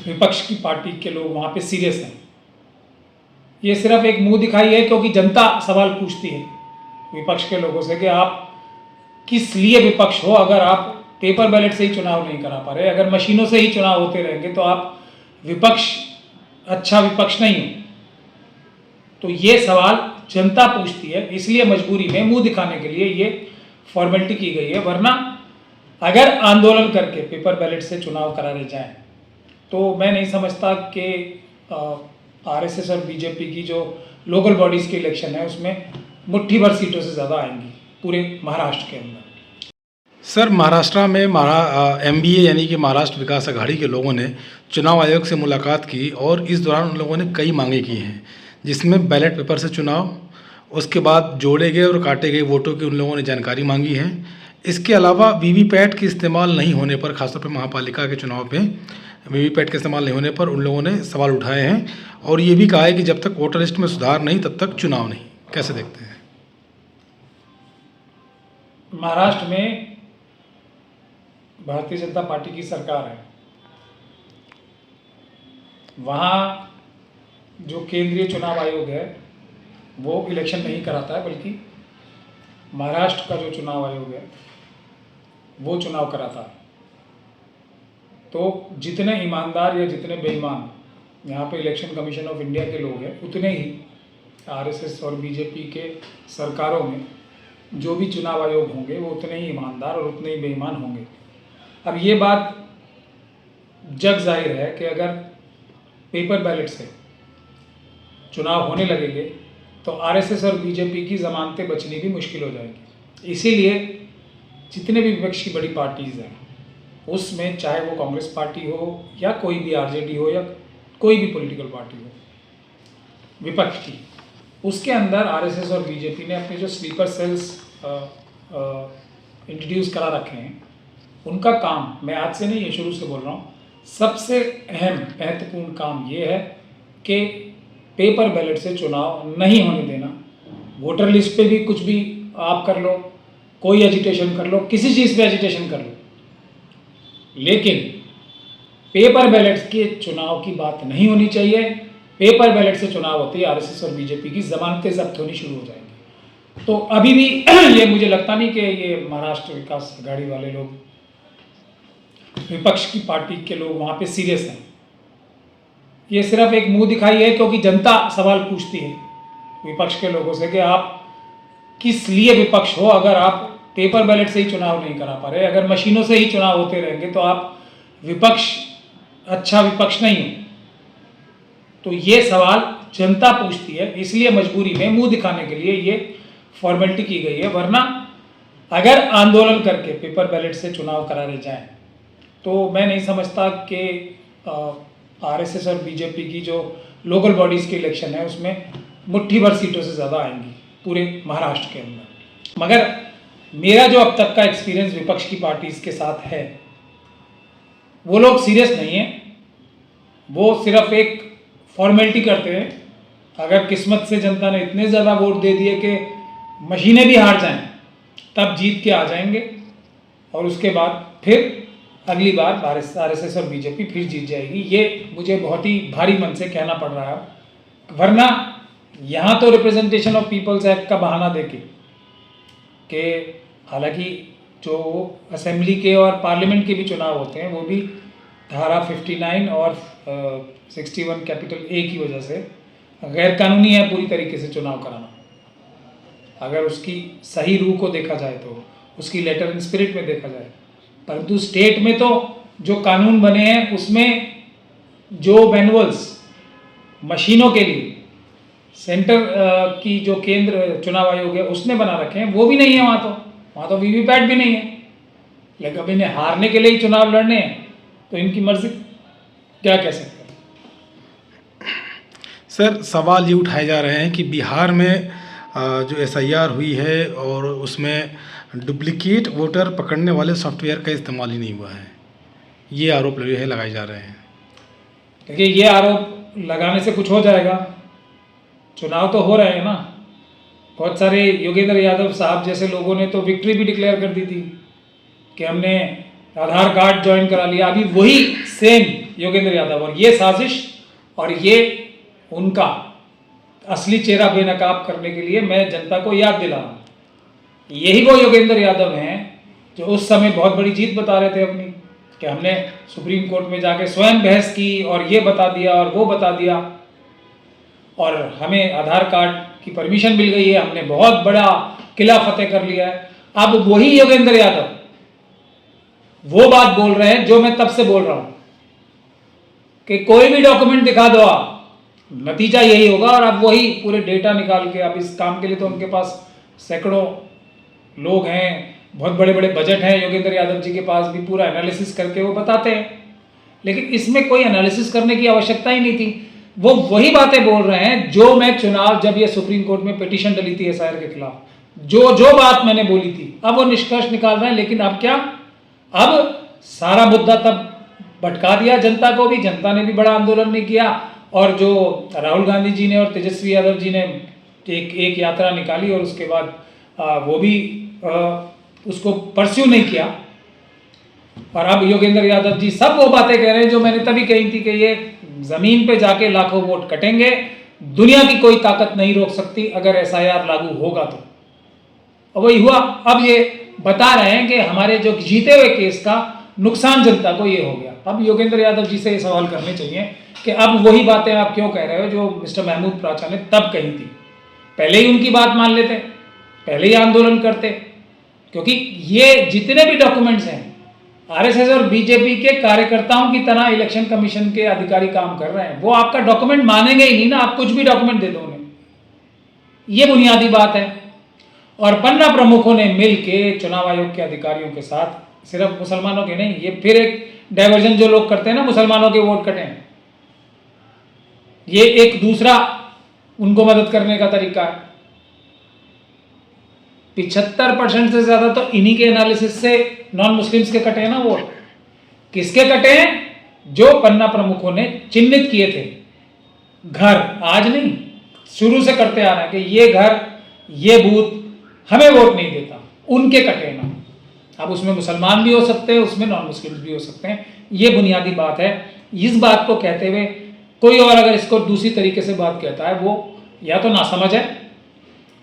विपक्ष की पार्टी के लोग वहाँ पे सीरियस हैं। ये सिर्फ एक मुंह दिखाई है, क्योंकि जनता सवाल पूछती है विपक्ष के लोगों से कि आप किस लिए विपक्ष हो अगर आप पेपर बैलेट से ही चुनाव नहीं करा पा रहे, अगर मशीनों से ही चुनाव होते रहेंगे तो आप विपक्ष अच्छा विपक्ष नहीं हो। तो ये सवाल जनता पूछती है, इसलिए मजबूरी में मुंह दिखाने के लिए ये फॉर्मेलिटी की गई है। वरना अगर आंदोलन करके पेपर बैलेट से चुनाव कराने जाए तो मैं नहीं समझता कि आरएसएस और बीजेपी की जो लोकल बॉडीज़ के इलेक्शन है उसमें मुट्ठी भर सीटों से ज़्यादा आएंगी पूरे महाराष्ट्र के अंदर। सर, महाराष्ट्र में MBA यानी कि महाराष्ट्र विकास अघाड़ी के लोगों ने चुनाव आयोग से मुलाकात की और इस दौरान उन लोगों ने कई मांगे की हैं, जिसमें बैलेट पेपर से चुनाव, उसके बाद जोड़े गए और काटे गए वोटों की उन लोगों ने जानकारी मांगी है। इसके अलावा वीवीपैट के इस्तेमाल नहीं होने पर, खासतौर पर महापालिका के चुनाव पे वीवीपैट के इस्तेमाल नहीं होने पर उन लोगों ने सवाल उठाए हैं और ये भी कहा है कि जब तक वोटर लिस्ट में सुधार नहीं तब तक चुनाव नहीं। कैसे देखते हैं? महाराष्ट्र में भारतीय जनता पार्टी की सरकार है, वहाँ जो केंद्रीय चुनाव आयोग है वो इलेक्शन नहीं कराता है, बल्कि महाराष्ट्र का जो चुनाव आयोग है वो चुनाव कराता है। तो जितने ईमानदार या जितने बेईमान यहाँ पे इलेक्शन कमीशन ऑफ इंडिया के लोग हैं, उतने ही आरएसएस और बीजेपी के सरकारों में जो भी चुनाव आयोग होंगे वो उतने ही ईमानदार और उतने ही बेईमान होंगे। अब ये बात जग जाहिर है कि अगर पेपर बैलेट से चुनाव होने लगेंगे तो आरएसएस और बीजेपी की ज़मानतें बचनी भी मुश्किल हो जाएगी। इसीलिए जितने भी विपक्ष की बड़ी पार्टीज़ हैं उसमें, चाहे वो कांग्रेस पार्टी हो या कोई भी आरजेडी हो या कोई भी पॉलिटिकल पार्टी हो विपक्ष की, उसके अंदर आरएसएस और बीजेपी ने अपने जो स्लीपर सेल्स इंट्रोड्यूस करा रखे हैं, उनका काम, मैं आज से नहीं, ये शुरू से बोल रहा हूँ, सबसे अहम महत्वपूर्ण काम ये है कि पेपर बैलेट से चुनाव नहीं होने देना। वोटर लिस्ट पे भी कुछ भी आप कर लो, कोई एजिटेशन कर लो, किसी चीज़ पे एजिटेशन कर लो, लेकिन पेपर बैलेट के चुनाव की बात नहीं होनी चाहिए। पेपर बैलेट से चुनाव होते ही आरएसएस और बीजेपी की ज़मानतें जब्त होनी शुरू हो जाएंगी। तो अभी भी ये मुझे लगता नहीं कि ये महाराष्ट्र विकास अघाड़ी वाले लोग, विपक्ष की पार्टी के लोग वहाँ पे सीरियस हैं। ये सिर्फ एक मुंह दिखाई है, क्योंकि जनता सवाल पूछती है विपक्ष के लोगों से कि आप किस लिए विपक्ष हो अगर आप पेपर बैलेट से ही चुनाव नहीं करा पा रहे, अगर मशीनों से ही चुनाव होते रहेंगे तो आप विपक्ष अच्छा विपक्ष नहीं हो। तो ये सवाल जनता पूछती है, इसलिए मजबूरी में मुंह दिखाने के लिए ये फॉर्मेलिटी की गई है। वरना अगर आंदोलन करके पेपर बैलेट से चुनाव कराने जाए तो मैं नहीं समझता कि आरएसएस और बीजेपी की जो लोकल बॉडीज़ के इलेक्शन है उसमें मुट्ठी भर सीटों से ज़्यादा आएंगी पूरे महाराष्ट्र के अंदर। मगर मेरा जो अब तक का एक्सपीरियंस विपक्ष की पार्टीज़ के साथ है, वो लोग सीरियस नहीं हैं, वो सिर्फ एक फॉर्मेलिटी करते हैं। अगर किस्मत से जनता ने इतने ज़्यादा वोट दे दिए कि मशीनें भी हार जाएं तब जीत के आ जाएंगे और उसके बाद फिर अगली बार आरएसएस और बीजेपी फिर जीत जाएगी। ये मुझे बहुत ही भारी मन से कहना पड़ रहा है। वरना यहाँ तो रिप्रेजेंटेशन ऑफ पीपल्स एक्ट का बहाना देके कि हालांकि जो असेंबली के और पार्लियामेंट के भी चुनाव होते हैं वो भी धारा 59 और 61 कैपिटल A की वजह से गैर कानूनी है पूरी तरीके से चुनाव कराना। अगर उसकी सही रूह को देखा जाए तो, उसकी लेटर इन स्पिरिट में देखा जाए, परंतु स्टेट में तो जो कानून बने हैं उसमें जो मैनुअल्स मशीनों के लिए सेंटर की जो केंद्र चुनाव आयोग है उसने बना रखे हैं वो भी नहीं है वहाँ तो वीवीपैट भी नहीं है। लेकिन अब इन्हें हारने के लिए ही चुनाव लड़ने हैं तो इनकी मर्जी, क्या कह सकते हैं। सर, सवाल ये उठाए जा रहे हैं कि बिहार में जो SIR हुई है और उसमें डुप्लीकेट वोटर पकड़ने वाले सॉफ्टवेयर का इस्तेमाल ही नहीं हुआ है, ये आरोप लगाए जा रहे हैं। देखिए, ये आरोप लगाने से कुछ हो जाएगा? चुनाव तो हो रहे हैं ना। बहुत सारे योगेंद्र यादव साहब जैसे लोगों ने तो विक्ट्री भी डिक्लेयर कर दी थी कि हमने आधार कार्ड ज्वाइन करा लिया। अभी वही सेम योगेंद्र यादव, और ये साजिश और ये उनका असली चेहरा बेनकाब करने के लिए मैं जनता को याद दिला रहा हूँ। यही वो योगेंद्र यादव हैं जो उस समय बहुत बड़ी जीत बता रहे थे अपनी, कि हमने सुप्रीम कोर्ट में जाके स्वयं बहस की और ये बता दिया और वो बता दिया, और हमें आधार कार्ड की परमिशन मिल गई है, हमने बहुत बड़ा किला फतेह कर लिया है। अब वही योगेंद्र यादव वो बात बोल रहे हैं जो मैं तब से बोल रहा हूं कि कोई भी डॉक्यूमेंट दिखा दो आप, नतीजा यही होगा। और अब वही पूरे डेटा निकाल के, अब इस काम के लिए तो उनके पास सैकड़ों लोग हैं, बहुत बड़े बड़े बजट हैं योगेंद्र यादव जी के पास भी, पूरा एनालिसिस करके वो बताते हैं। लेकिन इसमें कोई एनालिसिस करने की आवश्यकता ही नहीं थी। वो वही बातें बोल रहे हैं जो मैं चुनाव, जब ये सुप्रीम कोर्ट में पिटीशन डली थी एसआईआर के खिलाफ, जो बात मैंने बोली थी, अब वो निष्कर्ष निकाल रहे हैं। लेकिन अब क्या, अब सारा मुद्दा तब भटका दिया जनता को भी, जनता ने भी बड़ा आंदोलन नहीं किया, और जो राहुल गांधी जी ने और तेजस्वी यादव जी ने एक यात्रा निकाली और उसके बाद वो भी उसको परस्यू नहीं किया। और अब योगेंद्र यादव जी सब वो बातें कह रहे हैं जो मैंने तभी कही थी कि ये जमीन पे जाके लाखों वोट कटेंगे, दुनिया की कोई ताकत नहीं रोक सकती अगर एसआईआर लागू होगा तो। और वही हुआ। अब ये बता रहे हैं कि हमारे जो जीते हुए केस का नुकसान जनता को ये हो गया। अब योगेंद्र यादव जी से ये सवाल करने चाहिए कि अब वही बातें आप क्यों कह रहे हो जो मिस्टर महमूद प्राचा ने तब कही थी। पहले ही उनकी बात मान लेते, पहले ही आंदोलन करते, क्योंकि ये जितने भी डॉक्यूमेंट्स हैं आरएसएस और बीजेपी के कार्यकर्ताओं की तरह इलेक्शन कमीशन के अधिकारी काम कर रहे हैं। वो आपका डॉक्यूमेंट मानेंगे ही नहीं ना, आप कुछ भी डॉक्यूमेंट दे दो उन्हें, ये बुनियादी बात है। और 15 प्रमुखों ने मिल के चुनाव आयोग के अधिकारियों के साथ, सिर्फ मुसलमानों के नहीं, ये फिर एक डाइवर्जन जो लोग करते हैं ना, मुसलमानों के वोट कटें, ये एक दूसरा उनको मदद करने का तरीका है। 75% से ज्यादा तो इन्हीं के एनालिसिस से नॉन मुस्लिम्स के कटे हैं ना वोट। किसके कटे हैं? जो 15 प्रमुखों ने चिन्हित किए थे घर, आज नहीं, शुरू से करते आ रहे हैं कि ये घर, ये बूथ हमें वोट नहीं देता, उनके कटे ना। अब उसमें मुसलमान भी हो सकते हैं, उसमें नॉन मुस्लिम्स भी हो सकते हैं, ये बुनियादी बात है। इस बात को कहते हुए कोई और अगर इसको दूसरी तरीके से बात कहता है, वो या तो नासमझ है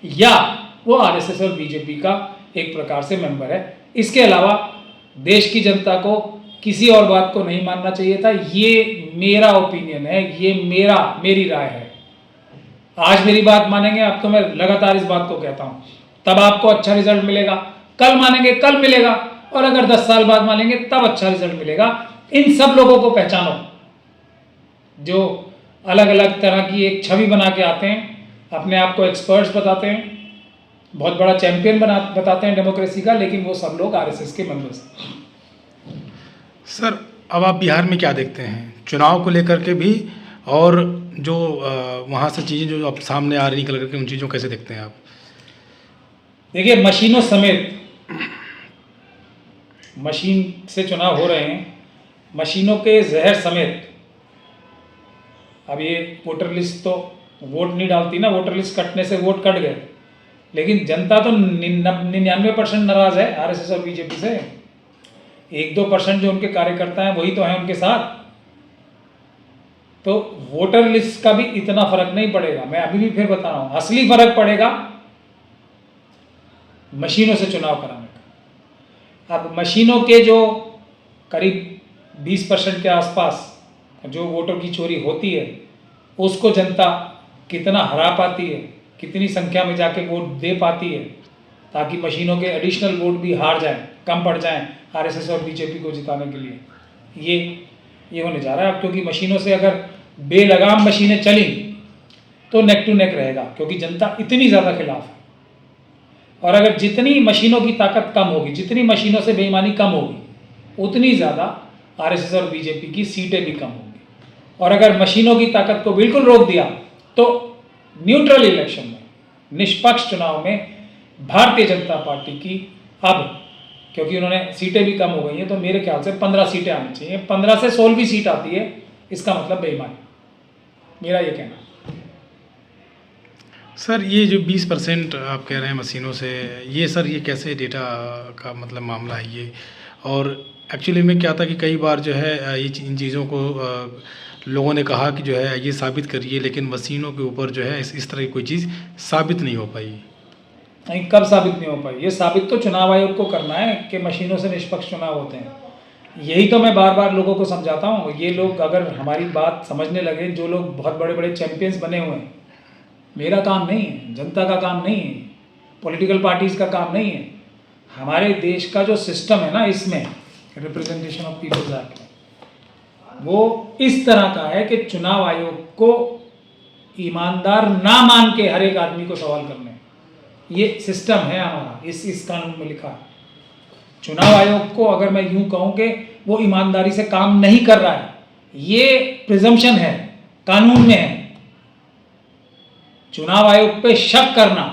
या वो आरएसएस और बीजेपी का एक प्रकार से मेंबर है। इसके अलावा देश की जनता को किसी और बात को नहीं मानना चाहिए था। ये मेरा ओपिनियन है, ये मेरी राय है। आज मेरी बात मानेंगे, अब तो मैं लगातार इस बात को कहता हूं, तब आपको अच्छा रिजल्ट मिलेगा। कल मानेंगे, कल मिलेगा, और अगर 10 साल बाद मानेंगे तब अच्छा रिजल्ट मिलेगा। इन सब लोगों को पहचानो जो अलग अलग तरह की एक छवि बना के आते हैं, अपने आप को एक्सपर्ट्स बताते हैं, बहुत बड़ा चैंपियन बताते हैं डेमोक्रेसी का, लेकिन वो सब लोग आरएसएस के मेंबर्स हैं। सर, अब आप बिहार में क्या देखते हैं चुनाव को लेकर के भी, और जो वहाँ से चीज़ें जो अब सामने आ रही निकल करके, उन चीज़ों को कैसे देखते हैं आप? देखिए, मशीनों समेत, मशीन से चुनाव हो रहे हैं, मशीनों के जहर समेत। अब ये वोटर लिस्ट तो वोट नहीं डालती ना, वोटर लिस्ट कटने से वोट कट गए, लेकिन जनता तो 99% नाराज है आरएसएस और बीजेपी से। 1-2% जो उनके कार्यकर्ता हैं वही तो हैं उनके साथ। तो वोटर लिस्ट का भी इतना फर्क नहीं पड़ेगा। मैं अभी भी फिर बता रहा हूं, असली फर्क पड़ेगा मशीनों से चुनाव कराने का। अब मशीनों के जो करीब 20% के आसपास जो वोटों की चोरी होती है, उसको जनता कितना हरा पाती है, कितनी संख्या में जाके वोट दे पाती है, ताकि मशीनों के एडिशनल वोट भी हार जाएं, कम पड़ जाएं आरएसएस और बीजेपी को जिताने के लिए। ये होने जा रहा है अब, क्योंकि मशीनों से अगर बेलगाम मशीनें चली तो नेक टू नेक रहेगा, क्योंकि जनता इतनी ज़्यादा खिलाफ है। और अगर जितनी मशीनों की ताकत कम होगी, जितनी मशीनों से बेईमानी कम होगी, उतनी ज़्यादा आरएसएस और बीजेपी की सीटें भी कम होंगी। और अगर मशीनों की ताकत को बिल्कुल रोक दिया तो न्यूट्रल इलेक्शन में, निष्पक्ष चुनाव में भारतीय जनता पार्टी की, अब क्योंकि उन्होंने सीटें भी कम हो गई हैं, तो मेरे ख्याल से 15 सीटें आनी चाहिए। 15 से 16वीं सीट आती है, इसका मतलब बेईमानी, मेरा ये कहना। सर, ये जो 20% आप कह रहे हैं मशीनों से, ये सर ये कैसे डेटा का मतलब मामला है ये? और एक्चुअली में क्या था कि कई बार जो है इन चीज़ों को लोगों ने कहा कि जो है ये साबित करिए, लेकिन मशीनों के ऊपर जो है इस तरह की कोई चीज़ साबित नहीं हो पाई। नहीं, कब साबित नहीं हो पाई? ये साबित तो चुनाव आयोग को करना है कि मशीनों से निष्पक्ष चुनाव होते हैं। यही तो मैं बार बार लोगों को समझाता हूँ। ये लोग अगर हमारी बात समझने लगे, जो लोग बहुत बड़े बड़े चैंपियंस बने हुए हैं, मेरा काम नहीं है, जनता का काम नहीं है, पॉलिटिकल पार्टीज़ का काम नहीं है। हमारे देश का जो सिस्टम है ना, इसमें रिप्रेजेंटेशन ऑफ पीपल्स एक्ट, वो इस तरह का है कि चुनाव आयोग को ईमानदार ना मान के हर एक आदमी को सवाल करने, ये सिस्टम है हमारा, इस कानून में लिखा है। चुनाव आयोग को अगर मैं यूं कहूं कि वो ईमानदारी से काम नहीं कर रहा है, ये प्रिजम्पशन है, कानून में है। चुनाव आयोग पे शक करना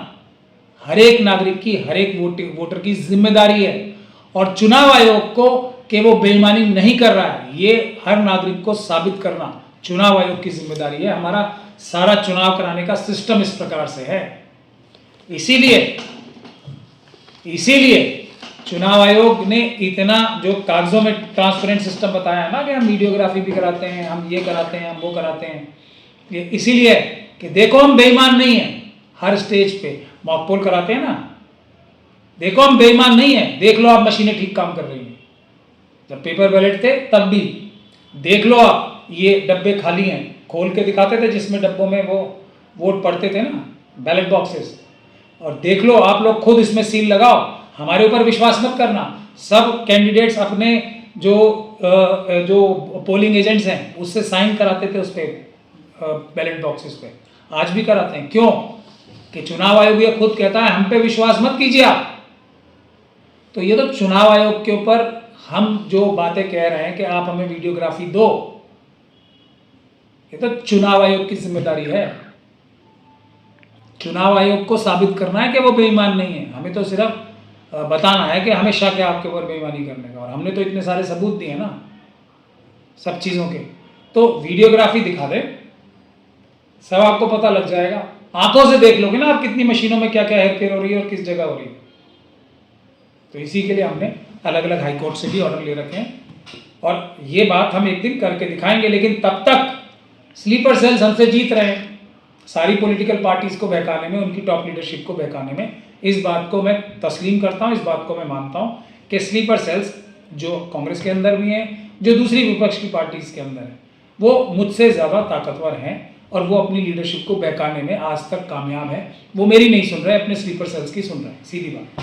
हर एक नागरिक की, हर एक वोटर की जिम्मेदारी है, और चुनाव आयोग को कि वो बेईमानी नहीं कर रहा है, ये हर नागरिक को साबित करना चुनाव आयोग की जिम्मेदारी है। हमारा सारा चुनाव कराने का सिस्टम इस प्रकार से है। इसीलिए चुनाव आयोग ने इतना जो कागजों में ट्रांसपेरेंट सिस्टम बताया है ना, कि हम वीडियोग्राफी भी कराते हैं, हम ये कराते हैं, हम वो कराते हैं, ये इसीलिए कि देखो हम बेईमान नहीं हैं। हर स्टेज पे मॉक पोल कराते हैं ना, देखो हम बेईमान नहीं हैं, देख लो आप मशीनें ठीक काम कर रही हैं। जब पेपर बैलेट थे तब भी देख लो आप, ये डब्बे खाली हैं, खोल के दिखाते थे जिसमें डब्बों में वो वोट पड़ते थे ना, बैलेट बॉक्सेस, और देख लो आप लोग खुद इसमें सील लगाओ। हमारे ऊपर विश्वास मत करना। सब कैंडिडेट्स अपने जो पोलिंग एजेंट्स हैं उससे साइन कराते थे उस पर, बैलेट बॉक्सेस पे, आज भी कराते हैं। क्यों? कि चुनाव आयोग ये खुद कहता है हम पे विश्वास मत कीजिए आप। तो ये तो चुनाव आयोग के ऊपर हम जो बातें कह रहे हैं कि आप हमें वीडियोग्राफी दो, ये तो चुनाव आयोग की जिम्मेदारी है। चुनाव आयोग को साबित करना है कि वो बेईमान नहीं है, हमें तो सिर्फ बताना है कि हमें शक है आपके ऊपर बेईमानी करने का, और हमने तो इतने सारे सबूत दिए ना सब चीज़ों के। तो वीडियोग्राफी दिखा दे, सब आपको पता लग जाएगा। आंखों से देख लोगे ना आप कितनी मशीनों में क्या क्या हेरफेर हो रही है और किस जगह हो रही है। तो इसी के लिए हमने अलग अलग हाईकोर्ट से भी ऑर्डर ले रखे हैं, और ये बात हम एक दिन करके दिखाएंगे। लेकिन तब तक स्लीपर सेल्स हमसे जीत रहे हैं, सारी पॉलिटिकल पार्टीज को बहकाने में, उनकी टॉप लीडरशिप को बहकाने में। इस बात को मैं तस्लीम करता हूँ, इस बात को मैं मानता हूँ कि स्लीपर सेल्स जो कांग्रेस के अंदर भी हैं, जो दूसरी विपक्ष की पार्टीज के अंदर हैं, वो मुझसे ज़्यादा ताकतवर हैं, और वो अपनी लीडरशिप को बहकाने में आज तक कामयाब है। वो मेरी नहीं सुन रहे, अपने स्लीपर सेल्स की सुन रहे हैं, सीधी बात।